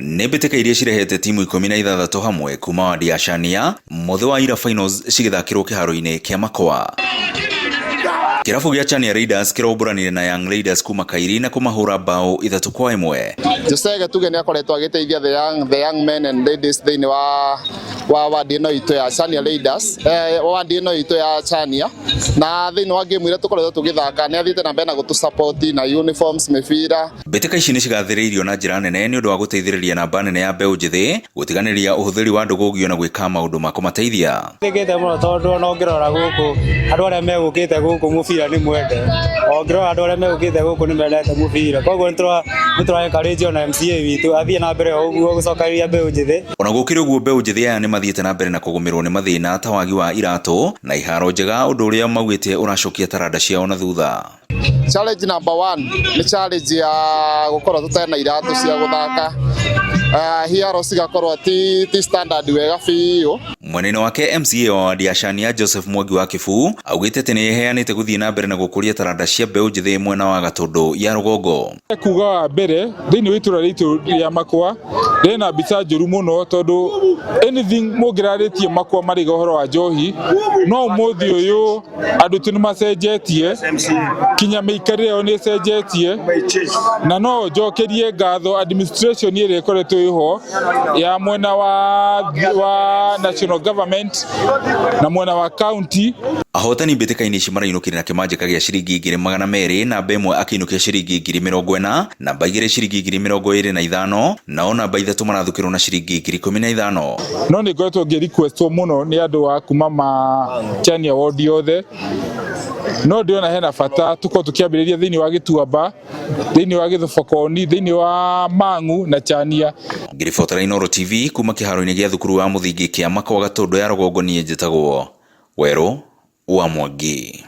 nĩ mbĩtĩka iria cirehete timu 16 hamwe kuma wa Diachania mũthĩ wa ira finals cigĩthakĩrwo kĩharo-inĩ kĩa Makwa. Kĩrabu gĩa Chania Raiders kĩrombũranire na Young Raiders kuma Kairi na kũmahũra bao 3-1. Jose Gatuge nĩ akoretwo agĩteithia the young men and ladies thĩinĩ wa wadi ĩno itũ ya Chania Raiders, wadi ĩno itũ ya Chania, na thĩinĩ wa game iria tũkoretwo tũgĩthaka nĩ athiĩte na mbere na gũtũsupport na uniforms, mĩbira. Mbĩtĩka ici nĩ cigathĩrĩirio na njĩra nene nĩ ũndũ wa gũteithĩrĩria namba nene ya mbeũ njĩthĩ gũtiganĩria ũhũthĩri wa ndũgũgio na gwĩka maũndũ ma kũmateithia. Ngĩte mũno tondũ no ngĩrora gũkũ andũ arĩa megũkĩte gũkũ mũbira nĩ mwende, ngĩrora andũ arĩa megũkĩte gũkũ nĩ mendete mũbira, koguo nĩ encourage na MCA witũ athiĩ na mbere ũguo gũcokereria mbeũ njĩthĩ. Ona gũkĩrĩ ũguo mbeũ njĩthĩ aya nĩ mathiĩte na mbere na kũgũmĩrwo nĩ mathĩna ta wagi wa iratũ na iharo njega, ũndũ ũrĩa maugĩte ũracokia taranda ciao na thutha. Challenge number 1 nĩ challenge ya gũkorwo tũtarĩ na iratũ cia gũthaka, hiaro cigakorwo ti standard wega biũ. Mwena-inĩ wake MCA wa Diachania Joseph Mwangi wa Kĩbu augĩte atĩ nĩ eheanĩte gũthiĩ na mbere na gũkũria taranda cia mbeũ njĩthĩ mwena wa Gatũndũ ya rũgongo. Kuga wa mbere thĩinĩ wa itũra ritũ rĩa Makwa rĩna mbica njũru mũno tondũ anything mũngĩrarĩtie Makwa marĩ ũhoro wa njohi, no ũmũthĩ ũyũ andũ nĩ macenjetie, kinya mĩikarĩre yao nĩ ĩcenjetie, na no njokerie ngatho administration ĩrĩa ĩkoretwo ĩho ya mwena wa national government na mwena wa county. Ahotani mbĩtĩka-inĩ ici marainũkire na kĩmanjĩka gĩa ciringi 200, namba ĩmwe akĩinũkia ciringi 40,000, namba 2 ciringi 25,000, nao namba 3 marathukĩrwo na ciringi 15,000. No nĩ ngoretwo ngĩ-requestwo mũno nĩ andũ a kuma Chania ward yothe, no ndĩrona hena bata tũkorwo tũkĩambĩrĩria thĩinĩ wa Gĩtuamba, thĩinĩ wa Gĩthobokoni, thĩinĩ wa Mang'u na Chania. Ngĩribotera Inooro TV kuma kĩharo-inĩ gĩa thukuru wa mũthingi kĩa Makwa Gatũndũ ya rũgongo, niĩ njĩtagwo Werũ wa Mwangi.